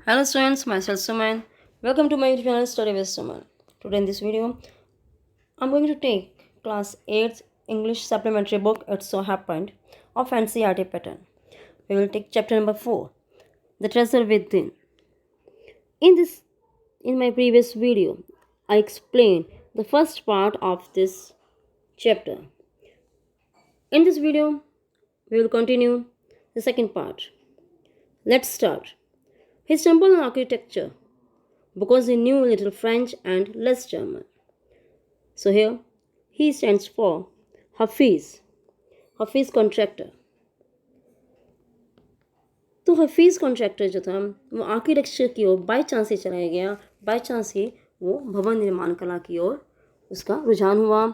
Hello students, myself Suman. Welcome to my YouTube channel Study with Suman. Today in this video, I'm going to take class 8th English supplementary book It So Happened of NCERT pattern. We will take chapter number 4, The Treasure Within. In my previous video, I explained the first part of this chapter. In this video, we will continue the second part. Let's start. He stumbled on architecture because he knew little French and less German. So here, he stands for Hafiz, Hafiz contractor. तो Hafeez contractor जो था वो architecture की ओर by chance ही चला गया, by chance ही वो भवन निर्माण कला की ओर उसका रुझान हुआ.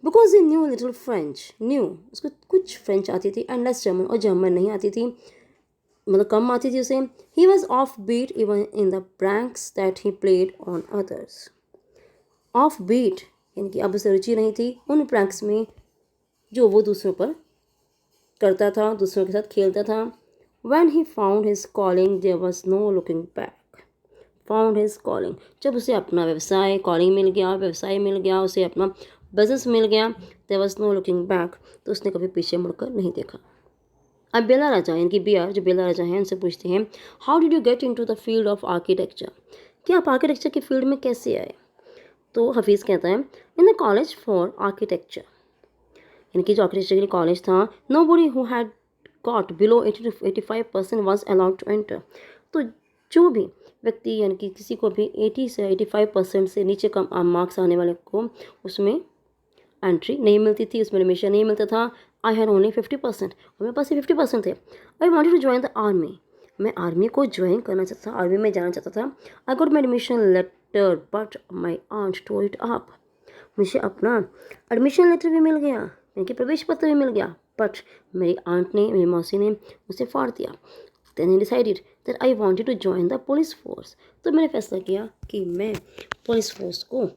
Because he knew little French, knew उसको कुछ फ्रेंच आती थी एंड लेस जर्मन, और जर्मन नहीं आती थी, मतलब कम आती थी उसे. He was off beat even in the pranks that he played on others. Off beat यानी कि अब उसे रुचि नहीं थी उन प्रैंक्स में जो वो दूसरों पर करता था, दूसरों के साथ खेलता था. When he found his calling, there was no looking back. Found his calling. जब उसे अपना व्यवसाय कॉलिंग मिल गया, व्यवसाय मिल गया, उसे अपना बिजनेस मिल गया, there was no looking back. तो उसने कभी पीछे मुड़कर नहीं देखा. अब बेला राजा यानी बी आर जो बेला राजा हैं उनसे पूछते हैं, how did you get into the field of architecture, कि आप आर्किटेक्चर की फील्ड में कैसे आए. तो हफीज़ कहता है, in the college for architecture, यानी कि जो आर्किटेक्चर के लिए कॉलेज था, nobody who had got below 80 to 85% was allowed to enter. तो जो भी व्यक्ति यानी कि किसी को भी 80 से 85% से नीचे कम मार्क्स आने वाले को उसमें एंट्री नहीं मिलती थी, उसमें एडमिशन नहीं मिलता था. आई हैड ओनली 50% और मेरे पास 50% थे. I wanted to join the army, मैं आर्मी को ज्वाइन करना चाहता था, आर्मी में जाना चाहता था. I got my admission letter but my aunt tore it up, मुझे अपना एडमिशन लेटर भी मिल गया, यानी कि प्रवेश पत्र भी मिल गया, बट मेरी आंट ने, मेरी मौसी ने उसे फाड़ दिया. Then I decided that I wanted to join the police force. तो मैंने फैसला किया कि मैं पुलिस फोर्स को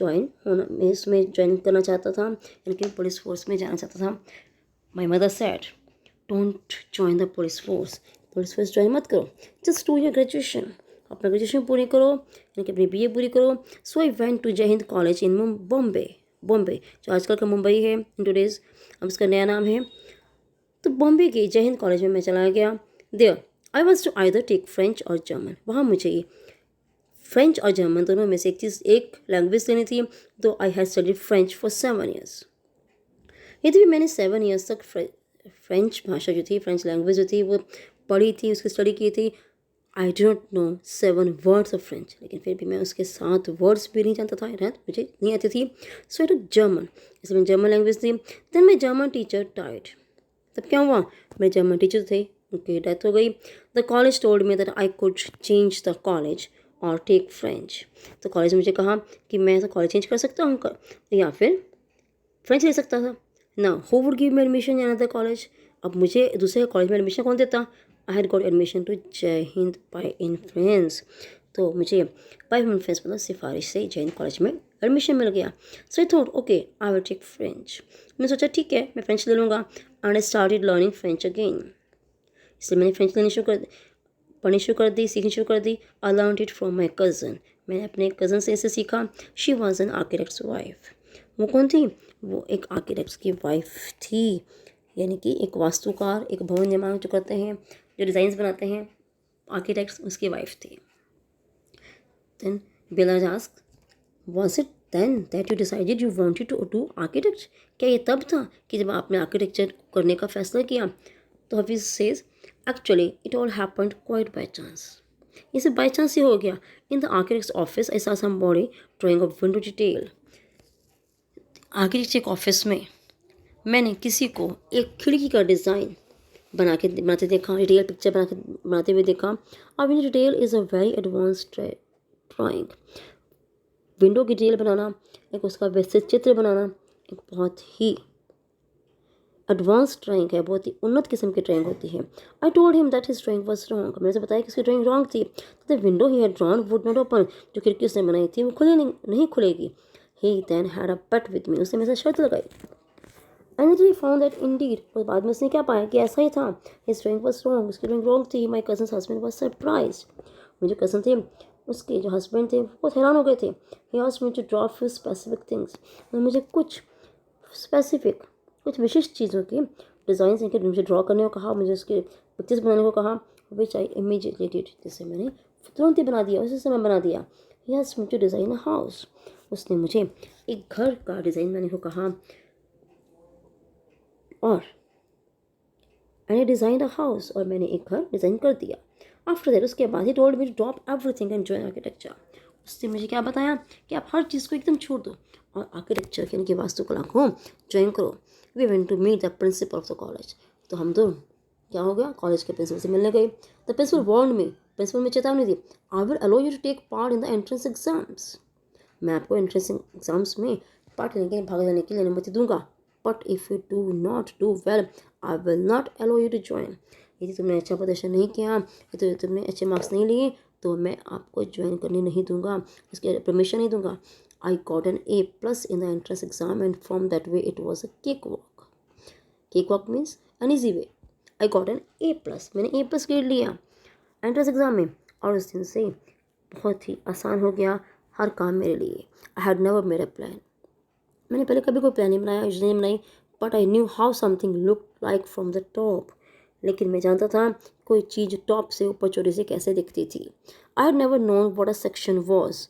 मैं इसमें ज्वाइन करना चाहता था, यानी कि पुलिस फोर्स में जाना चाहता था. My mother said, don't join the police force join मत करो, जस्ट डू योर ग्रेजुएशन, अपना ग्रेजुएशन पूरी करो, यानी कि अपनी BA पूरी करो. सो I went to Jai Hind college in Bombay जो आजकल का मुंबई है इन टूडेज, अब उसका नया नाम है. तो बॉम्बे के जय हिंद कॉलेज में मैं चला गया. There I was to either take French और जर्मन, वहाँ मुझे फ्रेंच और जर्मन दोनों में से एक लैंग्वेज लेनी थी. तो I had studied French for 7 years. यदि भी मैंने 7 years तक फ्रेंच भाषा जो थी, फ्रेंच लैंग्वेज जो थी वो पढ़ी थी, उसकी स्टडी की थी. I do not know 7 words of French, लेकिन फिर भी मैं उसके 7 words भी नहीं जानता था, मुझे नहीं आती थी. सो आई टुक जर्मन, इसमें जर्मन लैंग्वेज थी. देन माई जर्मन टीचर डाइड. तब क्या हुआ, मेरे जर्मन टीचर थे, उनकी डेथ हो गई. The college told me that I could change the college और टेक फ्रेंच. तो कॉलेज मुझे कहा कि मैं तो कॉलेज चेंज कर सकता हूँ या फिर फ्रेंच ले सकता था ना. Who would give me admission in another college, अब मुझे दूसरे कॉलेज में एडमिशन कौन देता. I had got admission to Jai Hind bye influence. तो मुझे बाय इन्फ्लुएंस मतलब सिफारिश से जय हिंद कॉलेज में एडमिशन मिल गया. So I thought okay I will take French. मैंने सोचा ठीक है मैं फ्रेंच ले लूँगा. And I started learning French again. इसलिए मैंने फ्रेंच पढ़नी शुरू कर दी, सीखनी शुरू कर दी. I learn it from my cousin, मैंने अपने कज़न से इसे सीखा. She was an architect's wife. वो कौन थी, वो एक आर्किटेक्ट्स की वाइफ थी, यानी कि एक वास्तुकार, एक भवन निर्माण जो करते हैं, जो डिज़ाइंस बनाते हैं आर्किटेक्ट्स, उसकी वाइफ थी. देन बिलाज asked, was it then that you decided you wanted to do architect, क्या ये तब था कि जब आपने आर्किटेक्चर करने का फैसला किया. तो Hafeez says, actually it all happened quite by chance, ये सब बाई चांस ही हो गया. In the architects office I saw somebody drawing a window detail. Architecture के ऑफिस में मैंने किसी को एक खिड़की का डिज़ाइन बनाते देखा, डिटेल पिक्चर बनाते हुए देखा. अब in detail is a very advanced drawing. Window की डिटेल बनाना, एक उसका विस्तृत चित्र बनाना, एक बहुत ही एडवांस ड्राइंग है, बहुत ही उन्नत किस्म की ड्राइंग होती है. I told him that his drawing was wrong, मैंने उसे बताया कि उसकी ड्राइंग रॉन्ग थी. The window he had drawn would not open, जो खिड़की उसने बनाई थी वो नहीं खुलेगी. He then had a bet with me, उसने मेरे साथ शर्त लगाई. And he found that indeed, और बाद में उसने क्या पाया कि ऐसा ही था. हिज ड्राइंग वॉज रॉन्ग, उसकी ड्राइंग रॉन्ग थी. My cousins husband was surprised. मुझे कज़न थे, उसके जो हस्बैंड थे वो बहुत हैरान हो गए थे। He asked me to draw few specific things, और मुझे कुछ स्पेसिफिक, कुछ विशिष्ट चीज़ों की डिज़ाइन इनके मुझे ड्रॉ करने को कहा, मुझे उसके पिक्चर्स बनाने को कहा, विच आई इमीडिएटली डिड, जिसे मैंने तुरंत ही बना दिया, उसी समय बना दिया। He asked me to design a house, उसने मुझे एक घर का डिज़ाइन बनाने को कहा, और मैंने डिज़ाइन अ हाउस, और मैंने एक घर डिज़ाइन कर दिया। आफ्टर दैट, उसके बाद he told me to drop everything and join architecture, उसने मुझे क्या बताया कि आप हर चीज़ को एकदम छोड़ दो और आर्किटेक्चर यानी कि वास्तुकला को ज्वाइन करो। We went to meet the principal of the college, तो हम दोनों क्या हो गया, कॉलेज के प्रिंसिपल से मिलने गए। The principal warned me, principal में चेतावनी दी, I will allow you to take part in the entrance exams, मैं आपको एंट्रेंस एग्जाम्स में पार्ट लेने के भाग लेने की अनुमति दूंगा, but if you do not do well I will not allow you to join, यदि तुमने अच्छा प्रदर्शन नहीं किया, यदि तुमने अच्छे मार्क्स नहीं लिए, तो मैं आपको ज्वाइन करने नहीं दूंगा, इसके परमिशन नहीं दूंगा। I got an A+ in the entrance exam and from that way it was a cake walk, cake walk means an easy way. I got an A+, मैंने A+ ग्रेड लिया entrance exam में, और उस दिन से बहुत ही आसान हो गया हर काम मेरे लिए। I had never made a plan, मैंने पहले कभी कोई प्लान नहीं बनाया, योजना नहीं बनाई, but I knew how something look like from the top, लेकिन मैं जानता था कोई चीज़ टॉप से ऊपर चोटी से कैसे दिखती थी। I had never known what a section was,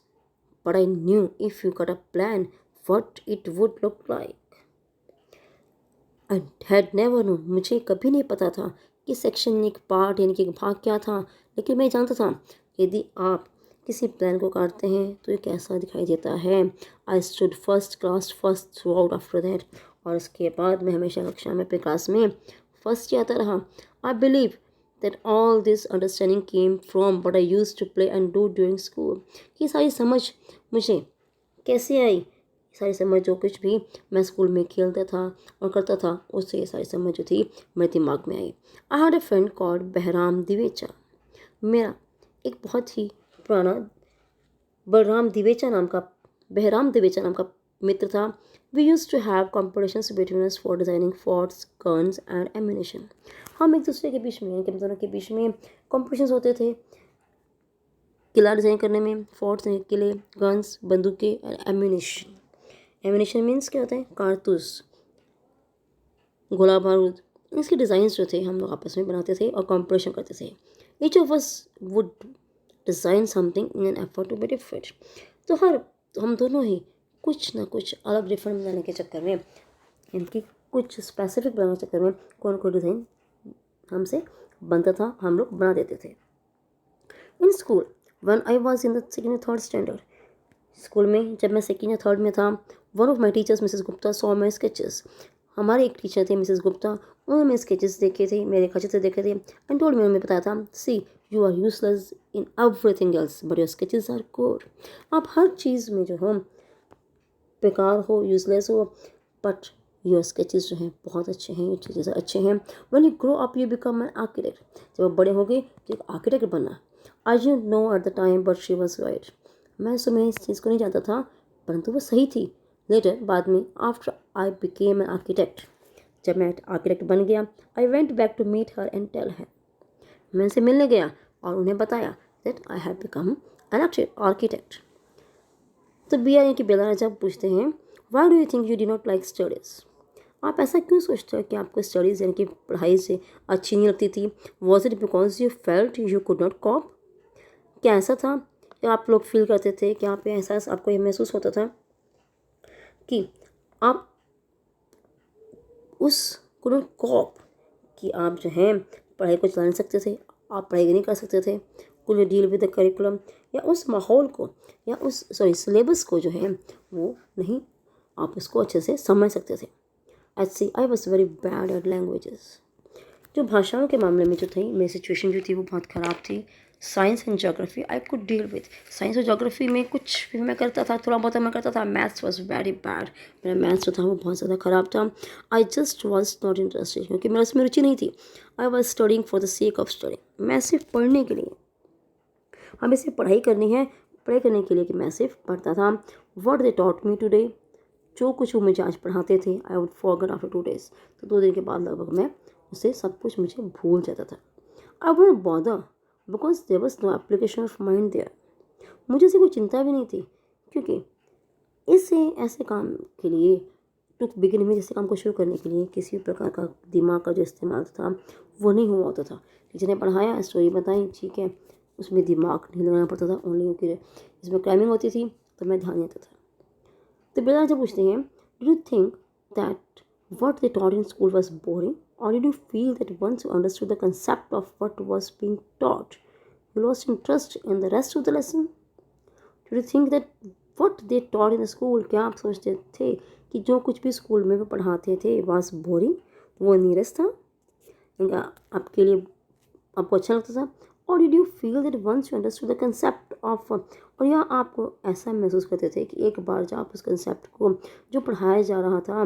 but I knew if you got a plan what it would look like. I had never known, मुझे कभी नहीं पता था कि सेक्शन एक पार्ट यानी कि एक भाग क्या था, लेकिन मैं जानता था यदि आप किसी प्लान को काटते हैं तो ये कैसा दिखाई देता है। I stood first class first through out after that, और उसके बाद मैं हमेशा कक्षा में अपने क्लास में फर्स्ट ही आता रहा। I believe that all this understanding came from what I used to play and do during school, ये सारी समझ मुझे कैसे आई, सारी समझ जो कुछ भी मैं स्कूल में खेलता था और करता था, उससे ये सारी समझ जो थी मेरे दिमाग में आई। I had a friend called Bahram Divecha, मेरा एक बहुत ही पुराना बहराम दिवेचा नाम का मित्र था। We used to have competitions between us for designing forts guns and ammunition, हम एक दूसरे के बीच में, हम दोनों के बीच में कॉम्पिटिशन्स होते थे किला डिज़ाइन करने में, फोर्ट्स किले, गन्स बंदूकें, और एम्यूनेशन। एम्यूनेशन मीन्स क्या होता है, कारतूस, गोला बारूद, इसके डिज़ाइंस जो थे हम लोग आपस में बनाते थे और कॉम्पिटिशन करते थे। Each of us would design something in an effort to be different, तो हम दोनों ही कुछ ना कुछ अलग डिफरेंट बनाने के चक्कर में, इनकी कुछ स्पेसिफिक बनाने के चक्कर में कौन कौन डिज़ाइन हमसे बनता था, हम लोग बना देते थे। In school one I was in the second और थर्ड स्टैंडर्ड, स्कूल में जब मैं सेकेंड या थर्ड में था, one of my teachers Mrs Gupta saw my sketches, हमारे एक टीचर थे मिसेस गुप्ता, उन्होंने मेरे स्केचेस देखे थे, मेरे रेखाचित्र देखे थे, एंड टोल्ड मी, उन्होंने बताया था, see you are useless in everything else but your sketches are good, आप हर चीज़ में जो हो बेकार हो, यूजलेस हो, बट योर स्केचेस जो हैं बहुत अच्छे हैं, ये चीज़ें अच्छे हैं। When you grow up you become an architect, जब आप बड़े हो गए तो एक आर्किटेक्ट बनना। I you know at the time but she was right, मैं उस समय इस चीज़ को नहीं जानता था, परंतु वो सही थी। लेटर, बाद में, after I became an architect, जब मैं आर्किटेक्ट बन गया, I went back to meet her and tell her, मैं उनसे मिलने गया और उन्हें बताया that I have become an architect. तो बिया यानी कि बेला राजा पूछते हैं, why do you think you did not like studies, आप ऐसा क्यों सोचते हो कि आपको स्टडीज़ यानी कि पढ़ाई से अच्छी नहीं लगती थी। Was it because you felt you could not cope, क्या ऐसा था कि आप लोग फील करते थे कि आप एहसास, आपको ये महसूस होता था कि आप उस कुड कॉप, कि आप जो हैं पढ़ाई को चला नहीं सकते थे, आप पढ़ाई नहीं कर सकते थे, कुल डील विद द करिकुलम, या उस माहौल को, या उस सिलेबस को जो है वो नहीं, आप उसको अच्छे से समझ सकते थे। ऐसे I was very bad at languages, जो भाषाओं के मामले में जो थी मेरी सिचुएशन जो थी वो बहुत ख़राब थी। Science and geography I could deal with, science और जोग्राफी में कुछ भी मैं करता था, थोड़ा बहुत मैं करता था। मैथ्स वॉज वेरी बैड, मेरा मैथ्स जो था वो बहुत ज़्यादा ख़राब था। I just was not interested, क्योंकि मेरा उसमें रुचि नहीं थी। I was studying for the sake of studying, मैं सिर्फ पढ़ने के लिए, हमें सिर्फ पढ़ाई करनी है, पढ़ाई करने के लिए कि मैं सिर्फ पढ़ता था। What they taught me today, जो कुछ वो मुझे आज पढ़ाते थे, I would forget after 2 days, तो 2 दिन के बाद लगभग मैं उससे सब कुछ मुझे भूल जाता था। I would bother because there was no application of mind there. मुझे से कोई चिंता भी नहीं थी, क्योंकि इससे ऐसे काम के लिए टू बिगिन में, जैसे काम को शुरू करने के लिए किसी भी प्रकार का दिमाग का जो इस्तेमाल था वो नहीं हुआ होता था। टीचर ने पढ़ाया, स्टोरी बताई, ठीक है, उसमें दिमाग नहीं लगाना पड़ता था ओनली, क्योंकि इसमें क्राइमिंग होती थी तो मैं ध्यान देता था। तो बेटा जब पूछते हैं, do you think that what they taught in school was boring, or did you feel that once you understood the concept of what was being taught, you lost interest in the rest of the lesson? Do you think that what they taught in the school, क्या आप सोचते थे कि जो कुछ भी school में वो पढ़ाते थे was boring, वो नीरस था, आपके लिए आपको अच्छा लगता था? और did you feel that once you understood the concept of, और या आपको ऐसा महसूस करते थे कि एक बार जब आप उस कंसेप्ट को जो पढ़ाया जा रहा था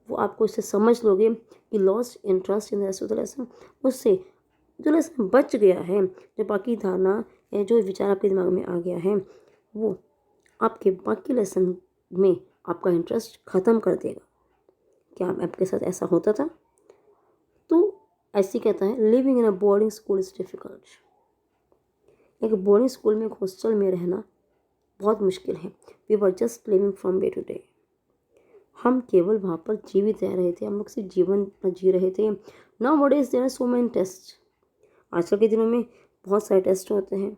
वो आपको इससे समझ लोगे कि lost interest in the rest of the lesson, उससे जो लेसन बच गया है, जो बाकी धारणा या जो विचार आपके दिमाग में आ गया है, वो आपके बाकी लेसन में आपका इंटरेस्ट ख़त्म कर देगा। क्या आपके साथ ऐसा होता था? तो ऐसी कहता है, living in a boarding school is difficult. एक बोर्डिंग स्कूल में, एक हॉस्टल में रहना बहुत मुश्किल है। We were just living from day to day. हम केवल वहाँ पर जीवित रह रहे थे, हम लोग सिर्फ जीवन जी रहे थे। Now what is there so many test, आजकल के दिनों में बहुत सारे टेस्ट होते हैं।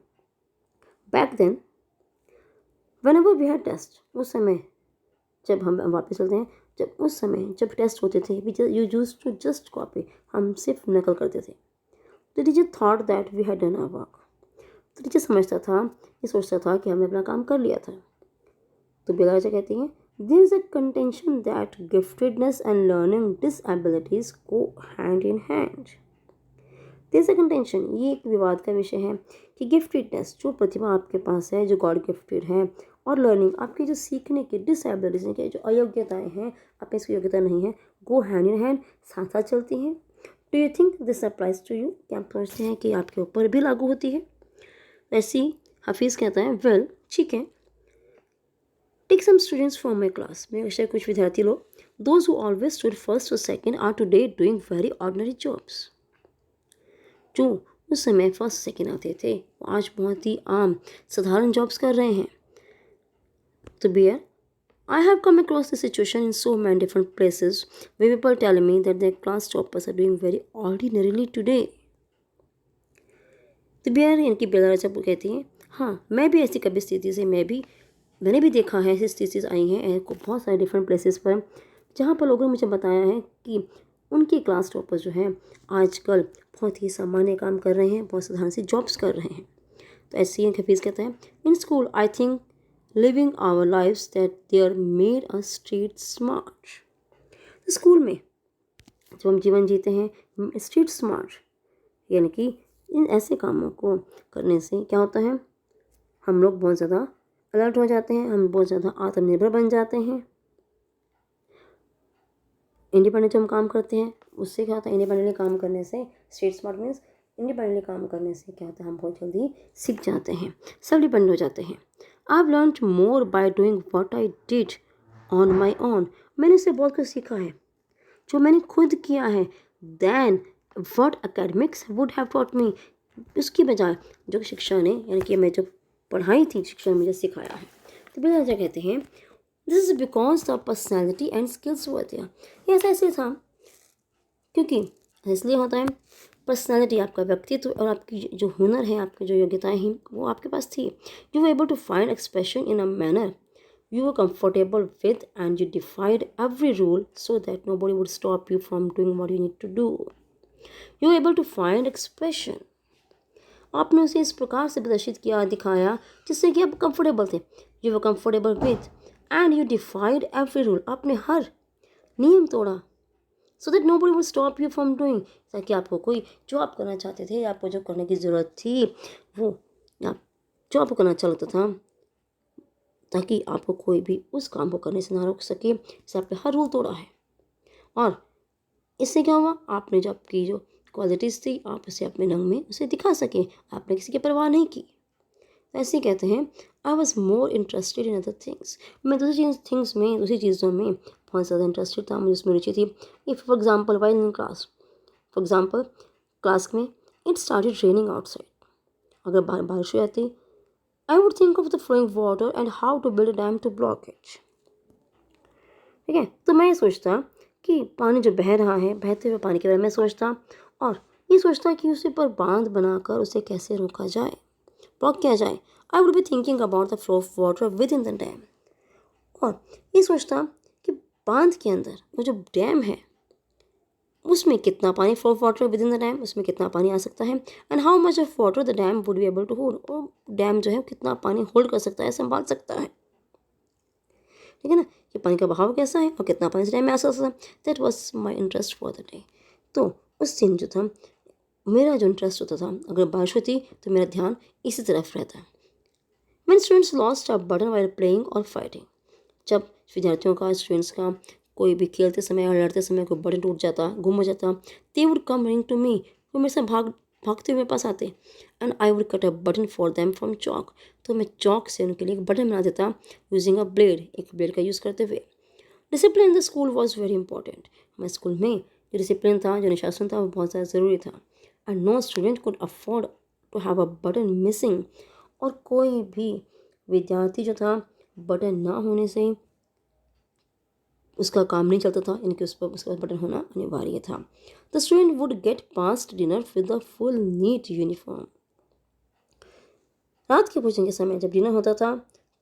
Back then whenever we had test, उस समय जब हम वापस चलते हैं, जब उस समय जब टेस्ट होते थे, you used to just copy, हम सिर्फ नकल करते थे। The teacher thought that we had done our work. तो टीचर समझता था, ये सोचता था कि हमने अपना काम कर लिया था। तो बेलाजा कहती हैं, there is a contention that giftedness and learning disabilities go hand in hand. There is a contention, ये एक विवाद का विषय है कि गिफ्टेडनेस, जो प्रतिभा आपके पास है, जो गॉड गिफ्टेड है, और लर्निंग, आपकी जो सीखने की डिसएबिलिटीज के जो अयोग्यताएं हैं, आप में इसकी योग्यता नहीं है, गो हैंड इन हैंड, साथ साथ चलती हैं। Do you think this applies to you, क्या आप सोचते हैं कि आपके ऊपर भी लागू होती है? ऐसी हफीज़ कहता है, वेल ठीक है, take some students from my class, मेरे विषय कुछ विद्यार्थी लोग, those who always stood first और second are today doing very ordinary jobs. जो उस समय फर्स्ट सेकेंड आते थे वो आज बहुत ही आम साधारण जॉब्स कर रहे हैं। तो beer, I have come across this situation in so many different places where people tell me that their class toppers are doing very ordinarily today. तो बियर इनकी बेलाजा कहती हैं, हाँ मैं भी ऐसी कभी स्थिति से मैंने भी देखा है, ऐसी स्थिति आई हैं बहुत सारे डिफरेंट प्लेसेस पर, जहाँ पर लोगों ने मुझे बताया है कि उनकी क्लास टॉपर्स जो हैं आजकल बहुत ही सामान्य काम कर रहे हैं, बहुत साधारण सी जॉब्स कर रहे हैं। तो ऐसे ही हफीज़ कहता है, in school I think living our lives that they are made us street smart। School में जब हम जीवन जीते हैं स्ट्रीट स्मार्ट, यानी कि इन ऐसे कामों को करने से क्या होता है, हम लोग बहुत ज़्यादा अलर्ट हो जाते हैं, हम बहुत ज़्यादा आत्मनिर्भर बन जाते हैं। इंडिपेंडेंट जो हम काम करते हैं उससे क्या होता है, इंडिपेंडेंटली काम करने से, स्ट्रीट स्मार्ट मीन्स इंडिपेंडेंटली काम करने से क्या होता है, हम बहुत जल्दी सीख जाते हैं, सेल्फ डिपेंडेंट हो जाते हैं। I've learned more by doing what I did on my own। मैंने इससे बहुत कुछ सीखा है जो मैंने खुद किया है, than what academics would have taught me, उसकी बजाय जो शिक्षा ने, यानी कि मैं जो पढ़ाई थी, शिक्षा ने मुझे सिखाया है। तो बेलाजा कहते हैं, this is because the personality and skills were there. ये ऐसा इसलिए था क्योंकि, इसलिए होता है, पर्सनालिटी, आपका व्यक्तित्व और आपकी जो हुनर है, आपकी जो योग्यताएं हैं वो आपके पास थी। You were able to find expression in a manner you were comfortable with and you defied every rule so that nobody would stop you from doing what you need to do. You were able to find expression, आपने उसे इस प्रकार से प्रदर्शित किया, दिखाया जिससे कि आप कंफर्टेबल थे। You were comfortable with and you defied every rule, आपने हर नियम तोड़ा, so that nobody would stop you from doing, ताकि आपको कोई जो आप करना चाहते थे, आपको जो करने की ज़रूरत थी, वो आप जो आपको करना अच्छा लगता था, ताकि आपको कोई भी उस काम को करने से ना रोक सके। इससे आपने हर रूल तोड़ा है, और इससे क्या हुआ, आपने जो आपकी जो क्वालिटीज़ थी आप उसे अपने रंग में उसे दिखा सकें, आपने किसी की परवाह नहीं की। ऐसे कहते हैं, I was more interested in other things, मैं दूसरी चीज़ों में बहुत ज़्यादा इंटरेस्टेड था, मुझे उसमें रुचि थी। If for example while in class, for example class में इट स्टार्टेड रेनिंग आउटसाइड, अगर बारिश हो जाती, I would think of the flowing water and how to build a dam to block it. ठीक है, तो मैं ये सोचता कि पानी जो बह रहा है, बहते हुए पानी के बारे में सोचता, और ये सोचता कि उसे पर बांध बनाकर उसे कैसे रोका जाए, ब्लॉक किया जाए। I would be thinking about the flow of water within the dam, और ये सोचता कि बांध के अंदर वो जो डैम है उसमें कितना पानी, flow of water within the dam, उसमें कितना पानी आ सकता है, and how much of water the dam would be able to hold, और डैम जो है कितना पानी होल्ड कर सकता है, संभाल सकता है। ठीक है ना, कि पानी का बहाव कैसा है और कितना पानी इस डैम में आ सकता है। That was my interest for the day. तो उस दिन जो था, मेरा जो इंटरेस्ट होता था, अगर बारिश होती तो मेरा ध्यान इसी तरफ रहता। When students lost a button while playing or fighting, जब विद्यार्थियों का, स्टूडेंट्स का कोई भी खेलते समय और लड़ते समय कोई बटन टूट जाता, गुम हो जाता, they would come running to me, वो मेरे से भागते हुए मेरे पास आते, and I would cut a button for them from chalk, तो मैं चॉक से उनके लिए एक बटन बना देता, यूजिंग अ ब्लेड, एक ब्लेड का यूज़ करते हुए। Discipline in the school was very important, हमारे स्कूल में जो डिसिप्लिन था, जो अनुशासन था, वो बहुत ज़्यादा ज़रूरी था। And no student could afford to have a button missing, और कोई भी विद्यार्थी जो था बटन ना होने से उसका काम नहीं चलता था, यानी कि उस पर उसका बटन होना अनिवार्य था। The student would get past dinner with a full neat uniform, रात के भोजन के समय जब डिनर होता था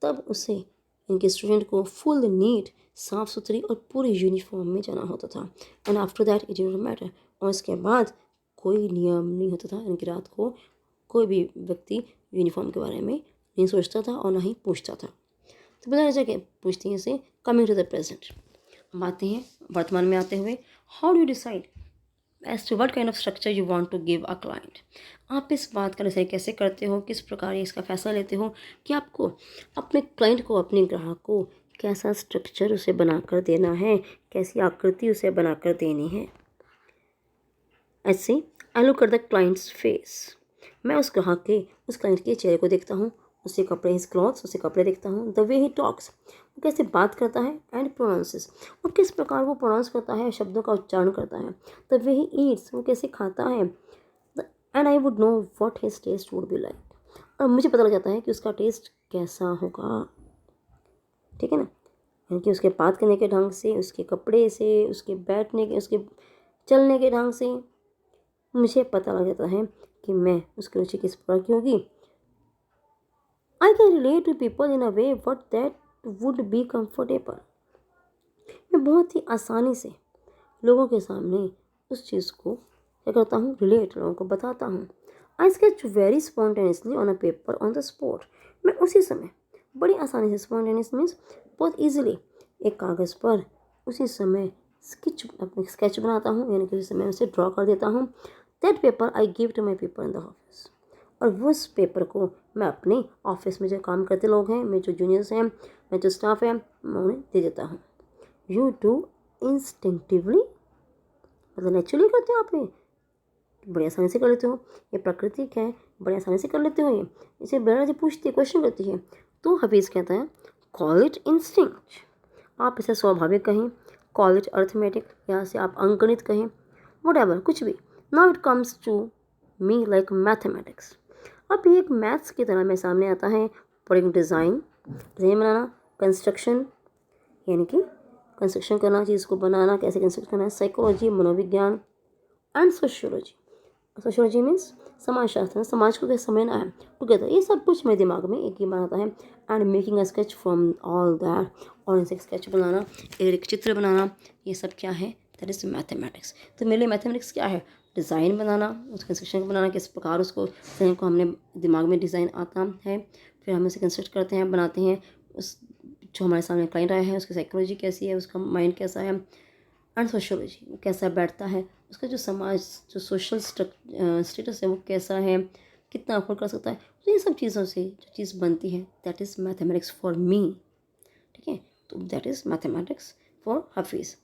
तब उसे, इनके स्टूडेंट को फुल नीट, साफ सुथरी और पूरी यूनिफॉर्म में जाना होता था। And after that it don't matter, और इसके बाद कोई नियम नहीं होता था, इनकी रात को कोई भी व्यक्ति यूनिफॉर्म के बारे में नहीं सोचता था और ना ही पूछता था। तो बताया जाए कि पूछती हैं इसे। कमिंग टू द प्रेजेंट, हम आते हैं वर्तमान में आते हुए। How do you decide as to what kind of structure you want to give a client, आप इस बात का डिसाइड कैसे करते हो, किस प्रकार इसका फैसला लेते हो कि आपको अपने क्लाइंट को, अपने ग्राहक को कैसा स्ट्रक्चर उसे बनाकर देना है, कैसी आकृति उसे बनाकर देनी है। ऐसे I look at the clients face, मैं उस ग्राहक के, उस क्लाइंट के चेहरे को देखता हूँ, उसके कपड़े, हिज क्लॉथ्स, उसके कपड़े देखता हूँ, द वे ही टॉक्स, वो कैसे बात करता है, एंड प्रोनाउंसेस, और किस प्रकार वो प्रोनाउंस करता है, शब्दों का उच्चारण करता है, द वे ही ईट्स, वो कैसे खाता है, and I would know what his taste would be like, और मुझे पता लग जाता है कि उसका टेस्ट कैसा होगा। ठीक है ना, यानी कि उसके बात करने के ढंग से, उसके कपड़े से, उसके बैठने के, उसके चलने के ढंग से मुझे पता लग जाता है कि मैं उसकी रुचि किस प्रकार की होगी। I can relate to people in a way what that would be comfortable, मैं बहुत ही आसानी से लोगों के सामने उस चीज़ को क्या करता हूँ, रिलेट, लोगों को बताता हूँ। I sketch very spontaneously on a paper on the spot, मैं उसी समय बड़ी आसानी से, स्पॉन्टेनियस मीन्स बहुत ईजिली, एक कागज़ पर उसी समय स्केच बनाता हूँ, यानी कि उसी समय उसे ड्रॉ कर देता हूँ। That paper I give to my people in the office, और उस पेपर को मैं अपने ऑफिस में जो काम करते लोग हैं, मेरे जो जूनियर्स हैं, मेरे जो स्टाफ है, मैं उन्हें दे देता हूँ। यू डू इंस्टिंक्टिवली, मतलब नेचुरली करते हो आप, ये बड़ी आसानी से कर लेते हो, ये प्राकृतिक है, बड़ी आसानी से कर लेते हो ये। इसे बेरा जी पूछती है, क्वेश्चन करती है, तो हफीज़ कहता है कॉल इट इंस्टिंक्ट, आप इसे स्वाभाविक कहें, कॉल इट अर्थमेटिक, यहाँ से आप अंकगणित कहें, वट कुछ भी। Now it comes to me like mathematics, अब ये एक मैथ्स की तरह मेरे सामने आता है। प्रोडक्ट डिज़ाइन बनाना, कंस्ट्रक्शन, यानी कि कंस्ट्रक्शन करना, चीज़ को बनाना, कैसे कंस्ट्रक्ट करना है, साइकोलॉजी, मनोविज्ञान, एंड सोशियोलॉजी। सोशियोलॉजी मीन्स समाजशास्त्र, समाज को कैसे समझना है टुगेदर, ये सब कुछ मेरे दिमाग में एक ही बनाता है। And making a sketch from all that, और इनसे स्केच बनाना, एक चित्र बनाना, ये सब क्या है, दैट इज़ मैथमेटिक्स। तो मेरे लिए मैथमेटिक्स क्या है, डिज़ाइन बनाना, उस कंस्ट्रक्शन को बनाना, किस प्रकार उसको डिज़ाइन को हमने दिमाग में डिज़ाइन आता है, फिर हम उसे कंस्ट्रक्ट करते हैं, बनाते हैं, उस जो हमारे सामने क्लाइंट आया है उसकी साइकोलॉजी कैसी है, उसका माइंड कैसा है, एंड सोशियोलॉजी, वो कैसा बैठता है, उसका जो समाज, जो सोशल स्टेटस है वो कैसा है, कितना अफोर्ड कर सकता है, तो ये सब चीज़ों से जो चीज़ बनती है, that is mathematics for me. ठीक है, तो that is mathematics for Hafeez.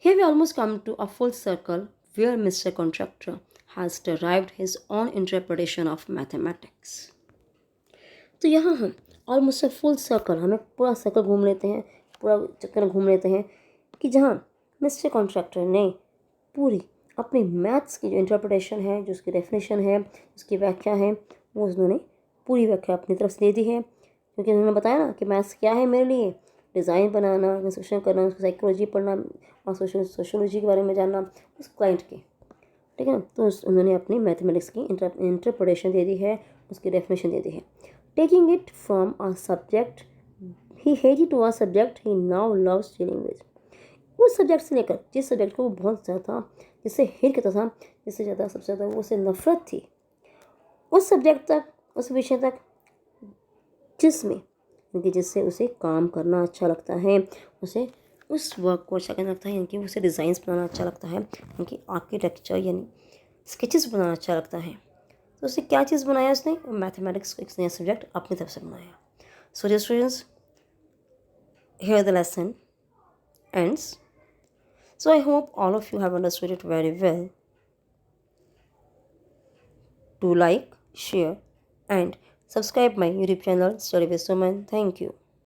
Here we almost come to a full circle where Mr. Contractor has derived his own interpretation of mathematics. तो यहाँ हम ऑलमोस्ट अ फुल सर्कल, हमें पूरा circle घूम लेते हैं, पूरा चक्कर घूम लेते हैं कि जहाँ मिस्टर कॉन्ट्रैक्टर ने पूरी अपनी मैथ्स की जो इंटरप्रिटेशन है, जो उसकी डेफिनेशन है, उसकी व्याख्या है, वो उन्होंने पूरी व्याख्या अपनी तरफ से दे दी है, क्योंकि उन्होंने बताया ना कि मैथ्स क्या है मेरे लिए, डिज़ाइन बनाना, कंस्ट्रक्शन करना, उसकी साइकोलॉजी पढ़ना और सोशोलॉजी के बारे में जानना उस क्लाइंट के, ठीक है ना। तो उन्होंने अपनी मैथमेटिक्स की इंटरप्रिटेशन दे दी है, उसकी डेफिनेशन दे दी है। Taking it from a subject he hated to a subject he now loves dealing with. उस सब्जेक्ट से लेकर जिस सब्जेक्ट को वो बहुत ज़्यादा, जिससे हेट करता था, जिससे ज़्यादा सबसे ज़्यादा वो उसे नफरत थी, उस सब्जेक्ट तक, उस विषय तक जिसमें, क्योंकि जिससे उसे काम करना अच्छा लगता है, उसे उस वर्क को अच्छा करना लगता है, यानी कि उसे डिज़ाइंस बनाना अच्छा लगता है, उनकी आर्किटेक्चर यानी स्केचेस बनाना अच्छा लगता है। तो उसे क्या चीज़ बनाया उसने, मैथमेटिक्स को एक नया सब्जेक्ट अपनी तरफ से बनाया। So dear students, here the lesson ends. So I hope all of you have understood it very well. Do like, share and subscribe my YouTube channel Study with Suman. Thank you.